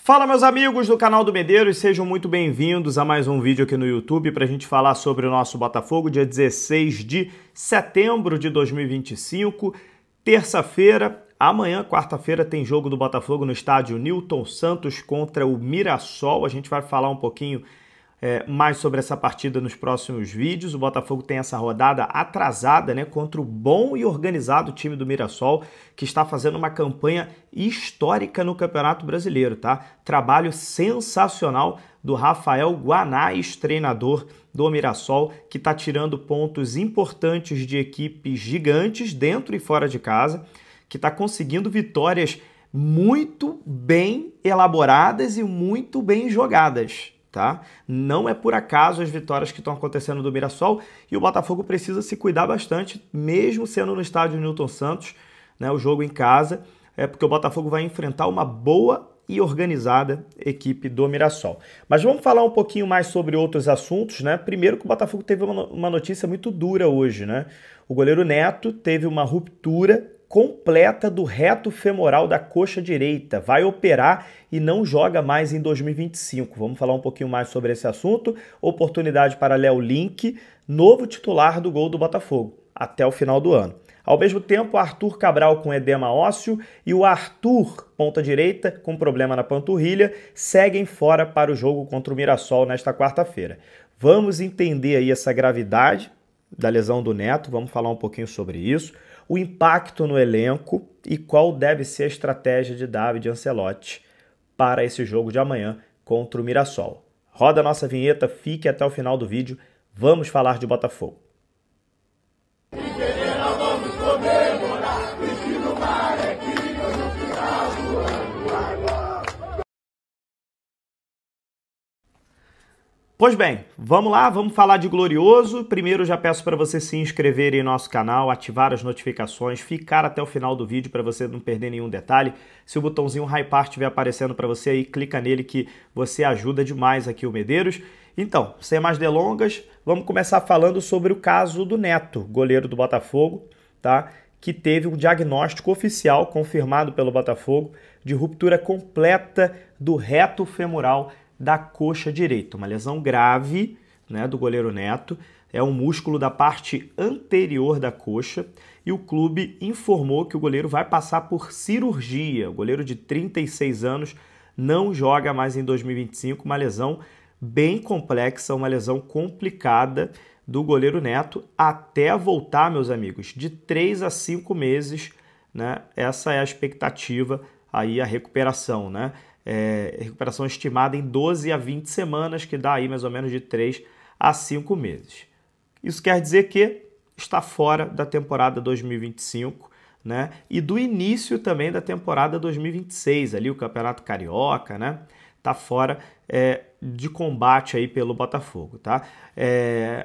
Fala, meus amigos do canal do Medeiros, sejam muito bem-vindos a mais um vídeo aqui no YouTube para a gente falar sobre o nosso Botafogo, dia 16 de setembro de 2025, terça-feira. Amanhã, quarta-feira, tem jogo do Botafogo no estádio Newton Santos contra o Mirassol. A gente vai falar um pouquinho mais sobre essa partida nos próximos vídeos. O Botafogo tem essa rodada atrasada, né, contra o bom e organizado time do Mirassol, que está fazendo uma campanha histórica no Campeonato Brasileiro, tá? Trabalho sensacional do Rafael Guanais, treinador do Mirassol, que está tirando pontos importantes de equipes gigantes dentro e fora de casa, que está conseguindo vitórias muito bem elaboradas e muito bem jogadas. Tá? Não é por acaso as vitórias que estão acontecendo do Mirassol, e o Botafogo precisa se cuidar bastante, mesmo sendo no estádio Newton Santos, né, o jogo em casa, porque o Botafogo vai enfrentar uma boa e organizada equipe do Mirassol. Mas vamos falar um pouquinho mais sobre outros assuntos, né? Primeiro que o Botafogo teve uma notícia muito dura hoje, né? O goleiro Neto teve uma ruptura completa do reto femoral da coxa direita, vai operar e não joga mais em 2025. Vamos falar um pouquinho mais sobre esse assunto. Oportunidade para Léo Link, novo titular do gol do Botafogo, até o final do ano. Ao mesmo tempo, Arthur Cabral com edema ósseo e o Arthur, ponta direita, com problema na panturrilha, seguem fora para o jogo contra o Mirassol nesta quarta-feira. Vamos entender aí essa gravidade da lesão do Neto, vamos falar um pouquinho sobre isso, o impacto no elenco e qual deve ser a estratégia de David Ancelotti para esse jogo de amanhã contra o Mirassol. Roda a nossa vinheta, fique até o final do vídeo, vamos falar de Botafogo. Pois bem, vamos lá, vamos falar de Glorioso. Primeiro já peço para você se inscrever em nosso canal, ativar as notificações, ficar até o final do vídeo para você não perder nenhum detalhe. Se o botãozinho Hypar estiver aparecendo para você aí, clica nele que você ajuda demais aqui o Medeiros. Então, sem mais delongas, vamos começar falando sobre o caso do Neto, goleiro do Botafogo, tá? Que teve um diagnóstico oficial confirmado pelo Botafogo de ruptura completa do reto femoral da coxa direita, uma lesão grave, né, do goleiro Neto, é um músculo da parte anterior da coxa, e o clube informou que o goleiro vai passar por cirurgia. O goleiro de 36 anos não joga mais em 2025, uma lesão bem complexa, uma lesão complicada do goleiro Neto, até voltar, meus amigos, de 3 a 5 meses, né? Essa é a expectativa, aí a recuperação, né? Recuperação estimada em 12 a 20 semanas, que dá aí mais ou menos de 3 a 5 meses. Isso quer dizer que está fora da temporada 2025, né? E do início também da temporada 2026, ali o Campeonato Carioca, né? Está fora de combate aí pelo Botafogo, tá?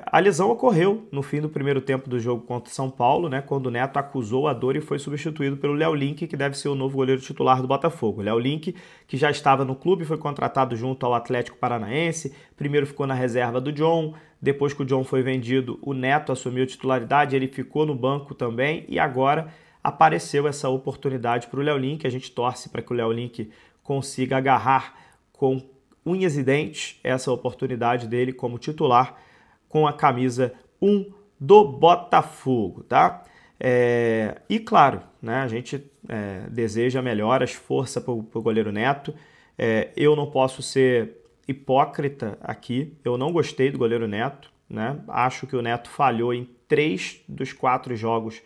A lesão ocorreu no fim do primeiro tempo do jogo contra o São Paulo, né? Quando o Neto acusou a dor e foi substituído pelo Léo Link, que deve ser o novo goleiro titular do Botafogo. Léo Link, que já estava no clube, foi contratado junto ao Atlético Paranaense, primeiro ficou na reserva do John, depois que o John foi vendido, o Neto assumiu a titularidade, ele ficou no banco também, e agora apareceu essa oportunidade para o Léo Link. A gente torce para que o Léo Link consiga agarrar com unhas e dentes essa oportunidade dele como titular com a camisa 1 do Botafogo, tá? E claro, né, a gente deseja melhoras, força para o goleiro Neto. Eu não posso ser hipócrita aqui, eu não gostei do goleiro Neto, né? Acho que o Neto falhou em 3 dos 4 jogos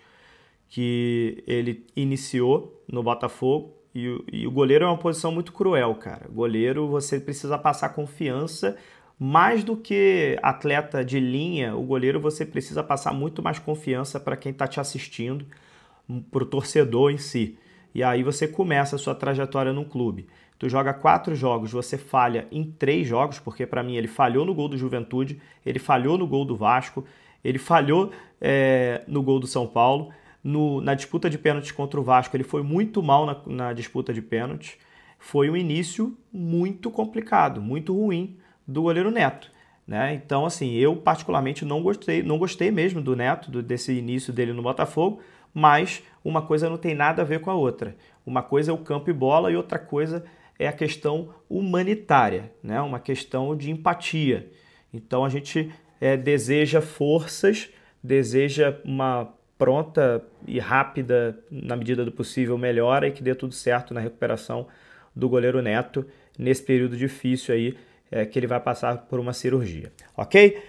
que ele iniciou no Botafogo. E o goleiro é uma posição muito cruel, cara. Goleiro, você precisa passar confiança, mais do que atleta de linha, o goleiro você precisa passar muito mais confiança para quem está te assistindo, para o torcedor em si. E aí você começa a sua trajetória no clube. Tu joga 4 jogos, você falha em 3 jogos, porque para mim ele falhou no gol do Juventude, ele falhou no gol do Vasco, ele falhou no gol do São Paulo. Na disputa de pênaltis contra o Vasco, ele foi muito mal na disputa de pênaltis. Foi um início muito complicado, muito ruim do goleiro Neto, né? Então, assim, eu particularmente não gostei mesmo do Neto, desse início dele no Botafogo, mas uma coisa não tem nada a ver com a outra. Uma coisa é o campo e bola e outra coisa é a questão humanitária, né? Uma questão de empatia. Então a gente deseja forças, deseja uma pronta e rápida, na medida do possível, melhora e que dê tudo certo na recuperação do goleiro Neto nesse período difícil aí que ele vai passar por uma cirurgia, ok?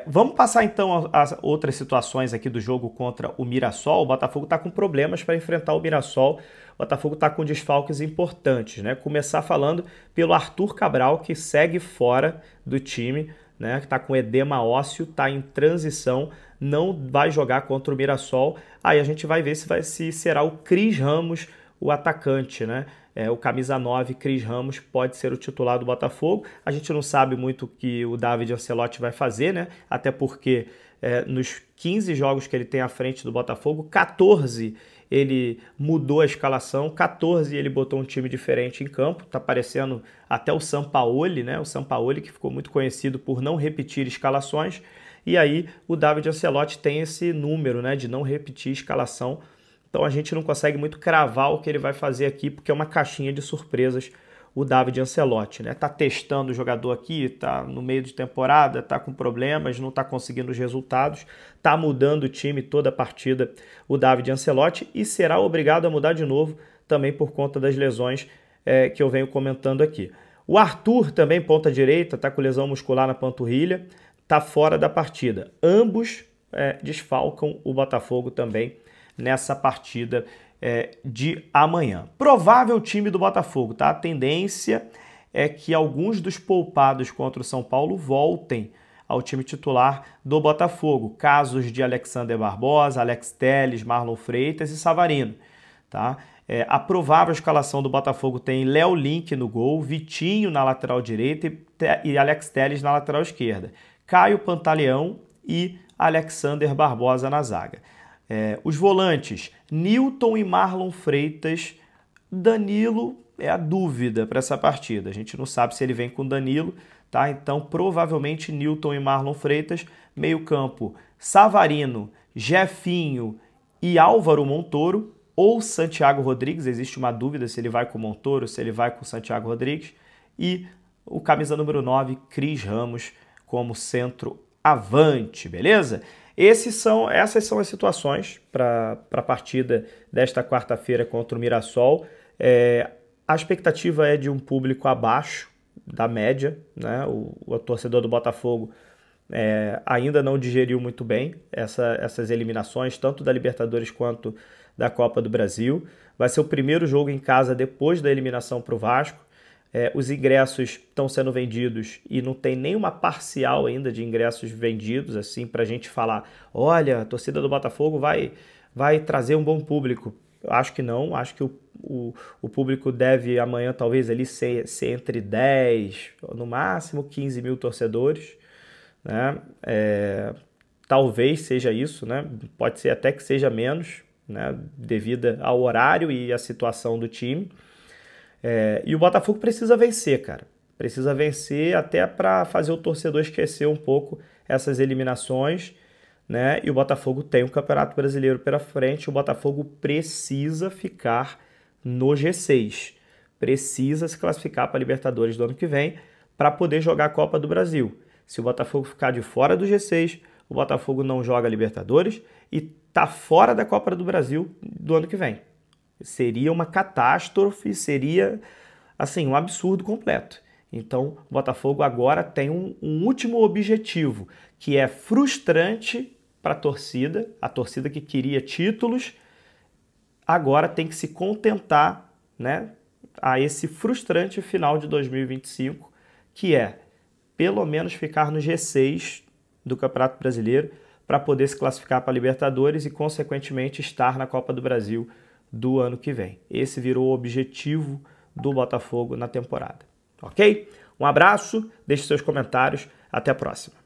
Vamos passar então as outras situações aqui do jogo contra o Mirassol. O Botafogo está com problemas para enfrentar o Mirassol. O Botafogo está com desfalques importantes, né? Começar falando pelo Arthur Cabral, que segue fora do time, né? Que está com edema ósseo, está em transição, não vai jogar contra o Mirassol. Aí a gente vai ver se será o Cris Ramos o atacante, né? O camisa 9, Cris Ramos, pode ser o titular do Botafogo. A gente não sabe muito o que o David Ancelotti vai fazer, né? Até porque nos 15 jogos que ele tem à frente do Botafogo, 14 ele mudou a escalação, 14 ele botou um time diferente em campo. Tá parecendo até o Sampaoli, né? O Sampaoli, que ficou muito conhecido por não repetir escalações. E aí o David Ancelotti tem esse número, né, de não repetir escalação. Então a gente não consegue muito cravar o que ele vai fazer aqui, porque é uma caixinha de surpresas o David Ancelotti, né? Tá testando o jogador aqui, tá no meio de temporada, tá com problemas, não tá conseguindo os resultados, tá mudando o time toda a partida o David Ancelotti e será obrigado a mudar de novo também por conta das lesões que eu venho comentando aqui. O Arthur também, ponta direita, tá com lesão muscular na panturrilha, tá fora da partida. Ambos desfalcam o Botafogo também nessa partida de amanhã. Provável time do Botafogo, tá? A tendência é que alguns dos poupados contra o São Paulo voltem ao time titular do Botafogo. Casos de Alexander Barbosa, Alex Telles, Marlon Freitas e Savarino, tá? A provável escalação do Botafogo tem Léo Link no gol, Vitinho na lateral direita e Alex Telles na lateral esquerda, Caio Pantaleão e Alexander Barbosa na zaga. Os volantes, Nilton e Marlon Freitas. Danilo é a dúvida para essa partida. A gente não sabe se ele vem com Danilo, tá? Então, provavelmente, Nilton e Marlon Freitas. Meio campo, Savarino, Jefinho e Álvaro Montoro. Ou Santiago Rodrigues. Existe uma dúvida se ele vai com o Montoro, se ele vai com o Santiago Rodrigues. E o camisa número 9, Cris Ramos, como centroavante, beleza? Essas são as situações para a partida desta quarta-feira contra o Mirassol. A expectativa é de um público abaixo da média, né? O torcedor do Botafogo ainda não digeriu muito bem essas eliminações, tanto da Libertadores quanto da Copa do Brasil. Vai ser o primeiro jogo em casa depois da eliminação para o Vasco. Os ingressos estão sendo vendidos e não tem nenhuma parcial ainda de ingressos vendidos, assim, para a gente falar, olha, a torcida do Botafogo vai trazer um bom público. Acho que não, acho que o público deve amanhã talvez ali ser entre 10, no máximo 15 mil torcedores, né? Talvez seja isso, né? Pode ser até que seja menos, né? Devido ao horário e à situação do time. E o Botafogo precisa vencer, cara. Precisa vencer até para fazer o torcedor esquecer um pouco essas eliminações, né? E o Botafogo tem um Campeonato Brasileiro pela frente. O Botafogo precisa ficar no G6. Precisa se classificar para a Libertadores do ano que vem para poder jogar a Copa do Brasil. Se o Botafogo ficar de fora do G6, o Botafogo não joga a Libertadores e está fora da Copa do Brasil do ano que vem. Seria uma catástrofe, seria assim, um absurdo completo. Então, o Botafogo agora tem um último objetivo, que é frustrante para a torcida que queria títulos, agora tem que se contentar, né, a esse frustrante final de 2025, que é pelo menos ficar no G6 do Campeonato Brasileiro para poder se classificar para a Libertadores e, consequentemente, estar na Copa do Brasil do ano que vem. Esse virou o objetivo do Botafogo na temporada. Ok? Um abraço, deixe seus comentários, até a próxima.